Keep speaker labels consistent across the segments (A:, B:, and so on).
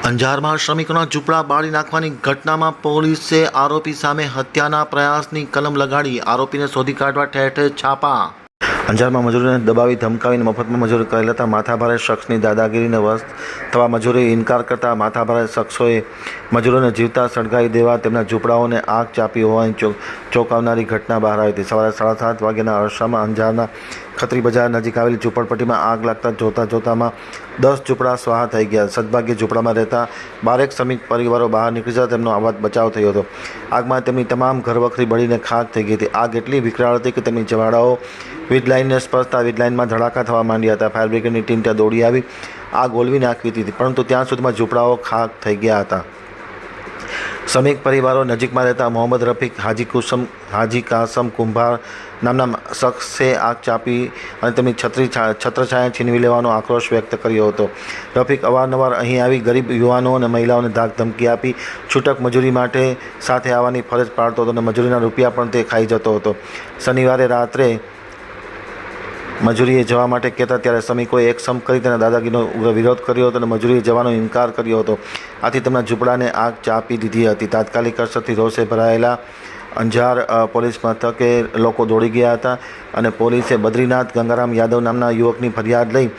A: અંજારમાં શ્રમિકોના ઝૂંપડા બાળી નાખવાની ઘટનામાં પોલીસે આરોપી સામે હત્યાના પ્રયાસની કલમ લગાડી આરોપીને શોધી કાઢવા ઠેર ઠેર છાપા. અંજારમાં મજૂરોને દબાવી ધમકાવીને મફતમાં મજૂરી કરેલા હતા માથાભારે શખ્સની દાદાગીરીને વશ થવા મજૂરી ઇનકાર કરતા માથાભારે શખ્સોએ મજૂરોને જીવતા સળગાવી દેવા તેમના ઝૂંપડાઓને આગ ચાપી હોવાની ચોંકાવનારી ઘટના બહાર આવી હતી. સવારે 7:30 વાગ્યાના અરસામાં અંજારના ખત્રી બજાર નજીક આવેલી ઝૂંપડપટ્ટીમાં આગ લાગતા જોતામાં 10 ઝૂંપડા સ્વાહા થઈ ગયા. સદભાગ્યે ઝૂંપડામાં રહેતા 12 શ્રમિક પરિવારો બહાર નીકળી જતા તેમનો આવાજ બચાવ થયો હતો. આગમાં તેમની તમામ ઘરવખરી બળીને ખાખ થઈ ગઈ હતી. આગ એટલી વિકરાળ હતી કે તેમની જવાળાઓ વીજ લાઇનને સ્પર્શતા વીજ લાઇનમાં ધડાકા થવા માંડ્યા હતા. ફાયર બ્રિગેડની ટીમ ત્યાં દોડી આવી આગ ઓલવી નાખવી હતી, પરંતુ ત્યાં સુધીમાં ઝૂંપડાઓ ખાખ થઈ ગયા હતા. શ્રમિક પરિવારો નજીકમાં રહેતા મોહમ્મદ રફીક, હાજી કાસમ કુંભાર નામના શખ્સે આગ ચાપી અને તેમની છત્રછાયા છીનવી લેવાનો આક્રોશ વ્યક્ત કર્યો હતો. રફીક અવારનવાર અહીં આવી ગરીબ યુવાનો અને મહિલાઓને ધાક ધમકી આપી છૂટક મજૂરી માટે સાથે આવવાની ફરજ પાડતો હતો અને મજૂરીના રૂપિયા પણ તે ખાઈ જતો હતો. શનિવારે રાત્રે મજૂરીએ જવા માટે કહેતા ત્યારે શ્રમિકોએ એકસમ કરી તેના દાદાગીરીનો ઉગ્ર વિરોધ કર્યો હતો અને મજૂરીએ જવાનો ઇનકાર કર્યો હતો. આથી તેમના ઝૂંપડાને આગ ચાપી દીધી હતી. તાત્કાલિક અસરથી રોષે ભરાયેલા અંજાર પોલીસ મથકે લોકો દોડી ગયા હતા અને પોલીસે બદ્રીનાથ ગંગારામ યાદવ નામના યુવકની ફરિયાદ લઈ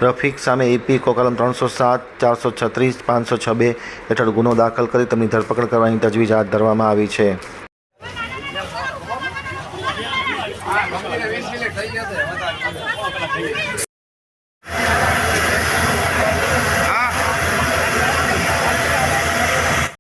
A: રફીક સામે ઇપીકો કલમ 307, 436, 506 હેઠળ ગુનો દાખલ કરી તેમની ધરપકડ કરવાની તજવીજ હાથ ધરવામાં આવી છે.